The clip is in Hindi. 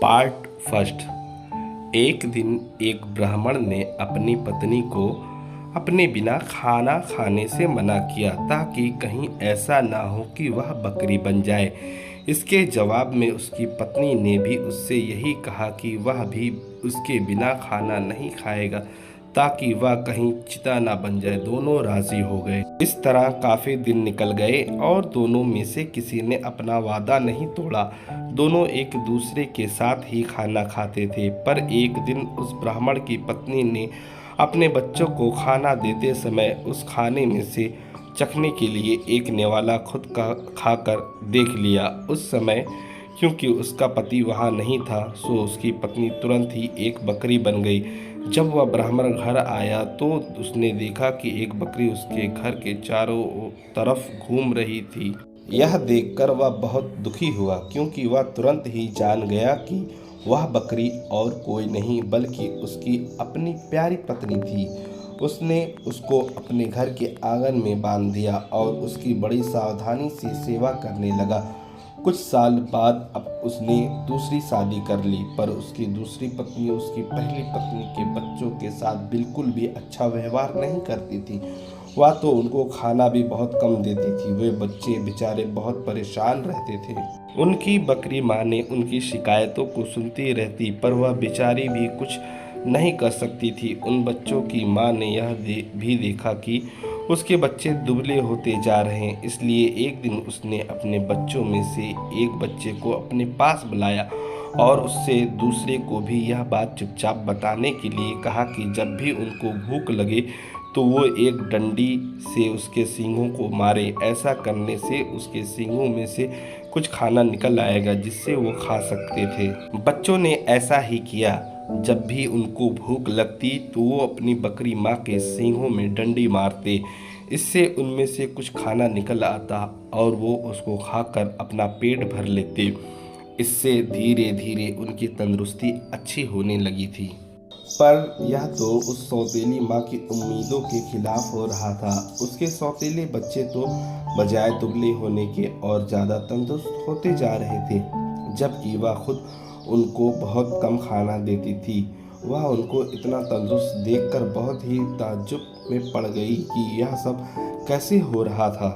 Part first. एक दिन एक ब्राह्मण ने अपनी पत्नी को अपने बिना खाना खाने से मना किया ताकि कहीं ऐसा ना हो कि वह बकरी बन जाए। इसके जवाब में उसकी पत्नी ने भी उससे यही कहा कि वह भी उसके बिना खाना नहीं खाएगा ताकि वह कहीं चिता ना बन जाए। दोनों राजी हो गए। इस तरह काफी दिन निकल गए और दोनों में से किसी ने अपना वादा नहीं तोड़ा। दोनों एक दूसरे के साथ ही खाना खाते थे। पर एक दिन उस ब्राह्मण की पत्नी ने अपने बच्चों को खाना देते समय उस खाने में से चखने के लिए एक नेवाला खुद का खाकर देख लिया। उस समय क्योंकि उसका पति वहाँ नहीं था, सो उसकी पत्नी तुरंत ही एक बकरी बन गई। जब वह ब्राह्मण घर आया तो उसने देखा कि एक बकरी उसके घर के चारों तरफ घूम रही थी। यह देखकर वह बहुत दुखी हुआ, क्योंकि वह तुरंत ही जान गया कि वह बकरी और कोई नहीं बल्कि उसकी अपनी प्यारी पत्नी थी। उसने उसको अपने घर के आंगन में बांध दिया और उसकी बड़ी सावधानी से सेवा करने लगा। कुछ साल बाद अब उसने दूसरी शादी कर ली, पर उसकी दूसरी पत्नी उसकी पहली पत्नी के बच्चों के साथ बिल्कुल भी अच्छा व्यवहार नहीं करती थी। वह तो उनको खाना भी बहुत कम देती थी। वे बच्चे बेचारे बहुत परेशान रहते थे। उनकी बकरी माँ ने उनकी शिकायतों को सुनती रहती, पर वह बेचारी भी कुछ नहीं कर सकती थी। उन बच्चों की माँ ने यह भी देखा कि उसके बच्चे दुबले होते जा रहे हैं, इसलिए एक दिन उसने अपने बच्चों में से एक बच्चे को अपने पास बुलाया और उससे दूसरे को भी यह बात चुपचाप बताने के लिए कहा कि जब भी उनको भूख लगे तो वो एक डंडी से उसके सींगों को मारे। ऐसा करने से उसके सींगों में से कुछ खाना निकल आएगा जिससे वो खा सकते थे। बच्चों ने ऐसा ही किया। जब भी उनको भूख लगती तो वो अपनी बकरी माँ के सींगों में डंडी मारते। इससे उनमें से कुछ खाना निकल आता और वो उसको खाकर अपना पेट भर लेते। इससे धीरे धीरे उनकी तंदुरुस्ती अच्छी होने लगी थी। पर यह तो उस सौतेली माँ की उम्मीदों के खिलाफ हो रहा था। उसके सौतेले बच्चे तो बजाय दुबले होने के और ज़्यादा तंदुरुस्त होते जा रहे थे, जबकि वह खुद उनको बहुत कम खाना देती थी। वह उनको इतना तंदुरुस्त देखकर बहुत ही ताज्जुब में पड़ गई कि यह सब कैसे हो रहा था।